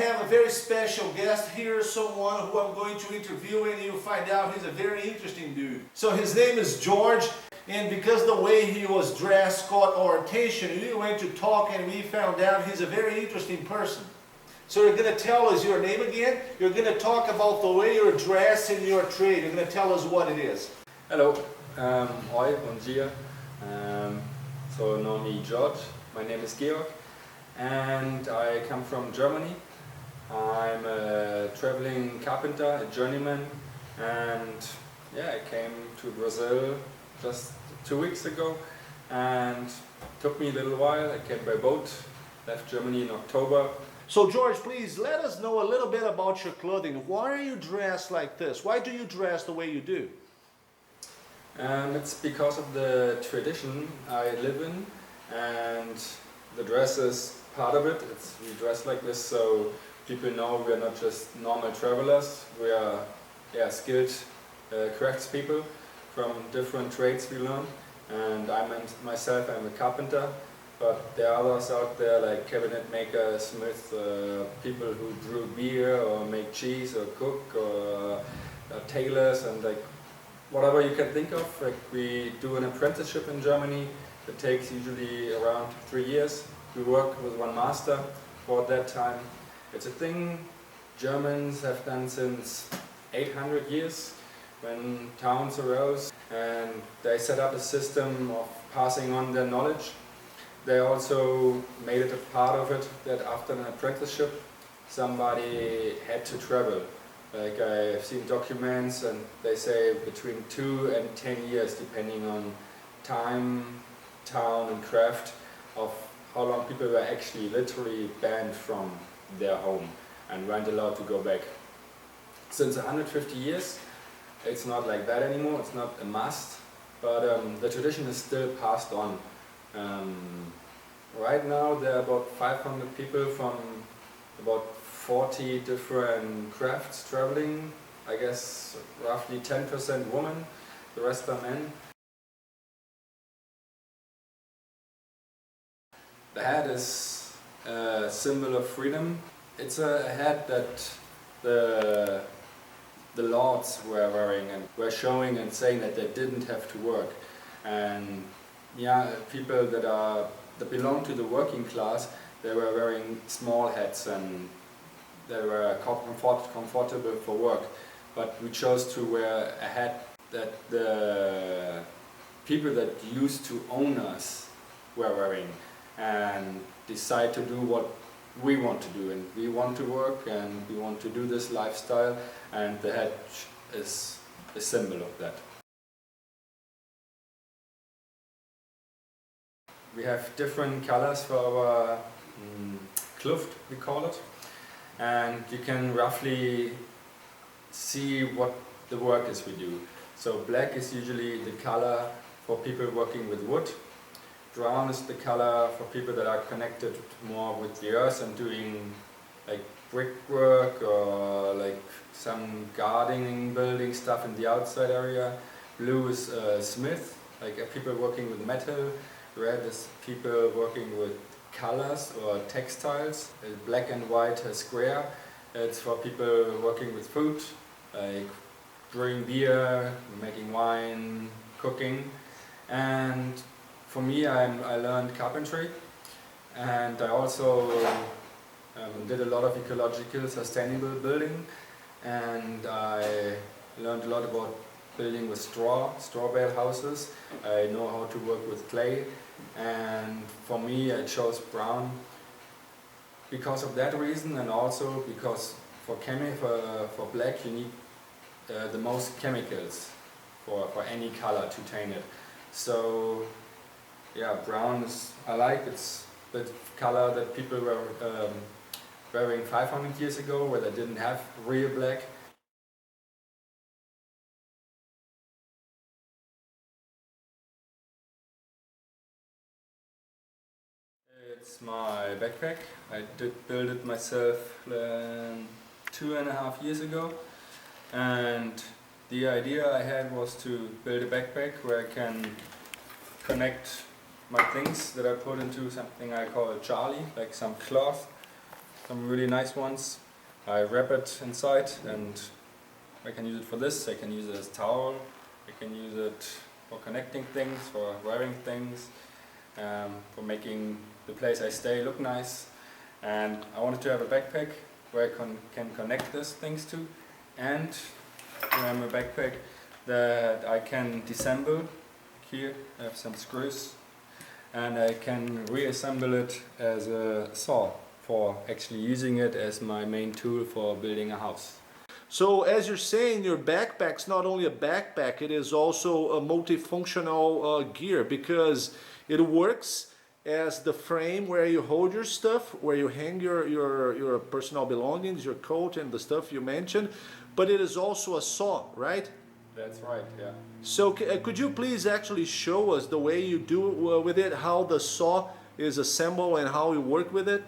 have a very special guest here, someone who I'm going to interview, and you'll find out he's a very interesting dude. So his name is George, and because the way he was dressed caught our attention, we went to talk and we found out he's a very interesting person. So you're going to tell us your name again, you're going to talk about the way you're dressed in your trade, you're going to tell us what it is. Hello, oi, bom dia. So know me George, my name is Georg, and I come from Germany. I'm a traveling carpenter, a journeyman, and yeah, I came to Brazil just 2 weeks ago, and it took me a little while. I came by boat, left Germany in October. So George, please let us know a little bit about your clothing. Why are you dressed like this? Why do you dress the way you do? It's because of the tradition I live in, and the dress is part of it. We dress like this so people know we are not just normal travelers. We are skilled craftspeople from different trades we learn. And I'm a carpenter, but there are others out there like cabinet makers, smiths, people who brew beer or make cheese or cook, or tailors, and like whatever you can think of. Like we do an apprenticeship in Germany that takes usually around 3 years. We work with one master for that time. It's a thing Germans have done since 800 years when towns arose, and they set up a system of passing on their knowledge. They also made it a part of it that after an apprenticeship somebody had to travel. Like I've seen documents and they say between 2 and 10 years depending on time, town and craft of how long people were actually literally banned from their home and weren't allowed to go back. Since 150 years it's not like that anymore, it's not a must, but the tradition is still passed on. Right now there are about 500 people from about 40 different crafts traveling. I guess roughly 10% women, the rest are men. The hat is a symbol of freedom. It's a hat that the lords were wearing and were showing and saying that they didn't have to work. And yeah, people that belong to the working class, they were wearing small hats and they were comfortable for work. But we chose to wear a hat that the people that used to own us were wearing, and decide to do what we want to do, and we want to work and we want to do this lifestyle, and the hat is a symbol of that. We have different colors for our kluft, we call it, and you can roughly see what the work is we do. So black is usually the color for people working with wood. Brown is the color for people that are connected more with the earth and doing like brickwork or like some gardening, building stuff in the outside area. Blue is smith, like people working with metal. Red is people working with colors or textiles. Black and white is square. It's for people working with food, like brewing beer, making wine, cooking. And for me, I learned carpentry, and I also did a lot of ecological, sustainable building, and I learned a lot about building with straw bale houses. I know how to work with clay, and for me I chose brown because of that reason, and also because for black you need the most chemicals for any color to tan it. So yeah, brown is, I like, it's the color that people were wearing 500 years ago, where they didn't have real black. It's my backpack. I did build it myself 2.5 years ago, and the idea I had was to build a backpack where I can connect my things that I put into something I call a Charlie, like some cloth, some really nice ones. I wrap it inside and I can use it for this, I can use it as towel, I can use it for connecting things, for wearing things, for making the place I stay look nice. And I wanted to have a backpack where I can connect these things to, and a backpack that I can disassemble. Here I have some screws, and I can reassemble it as a saw for actually using it as my main tool for building a house. So as you're saying, your backpack's not only a backpack, it is also a multifunctional gear, because it works as the frame where you hold your stuff, where you hang your personal belongings, your coat and the stuff you mentioned, but it is also a saw, right? That's right, yeah. So could you please actually show us the way you do with it, how the saw is assembled and how you work with it?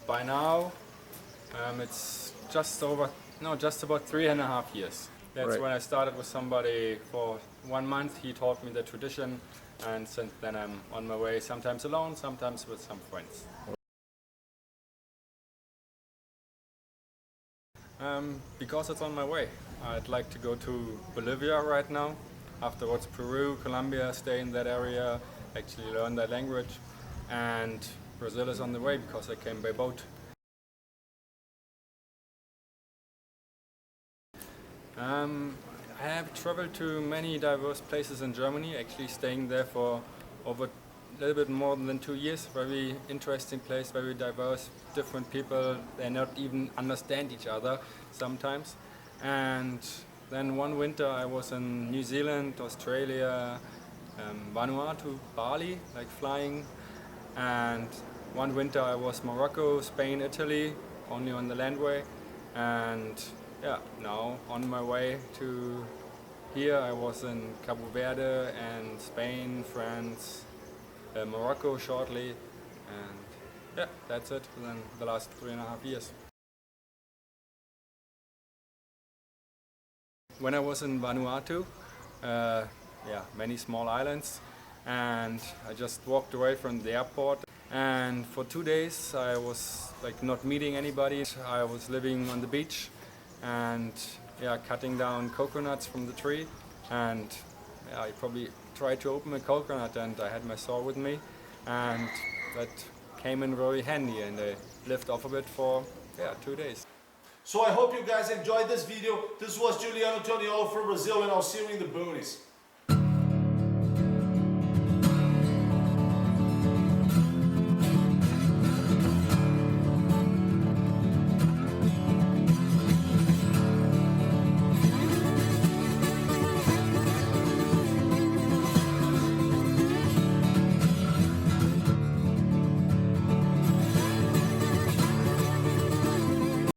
By now, it's just about 3.5 years. That's Right. when I started with somebody for 1 month. He taught me the tradition, and since then I'm on my way, sometimes alone, sometimes with some friends. Because it's on my way. I'd like to go to Bolivia right now, afterwards Peru, Colombia, stay in that area, actually learn that language, and Brazil is on the way because I came by boat. I have traveled to many diverse places in Germany, actually staying there for over a little bit more than 2 years. Very interesting place, very diverse, different people, they not even understand each other sometimes. And then one winter I was in New Zealand, Australia, Vanuatu, Bali, like flying. And one winter I was Morocco, Spain, Italy, only on the landway. And yeah, now on my way to here. I was in Cabo Verde and Spain, France, Morocco shortly, and yeah, that's it within the last 3.5 years. When I was in Vanuatu, many small islands, and I just walked away from the airport, and for 2 days I was like not meeting anybody. I was living on the beach and cutting down coconuts from the tree, and I probably tried to open a coconut, and I had my saw with me, and that came in very handy, and I lived off of it for 2 days. So I hope you guys enjoyed this video. This was Juliano Toniolo from Brazil, and I'll see you in the boonies.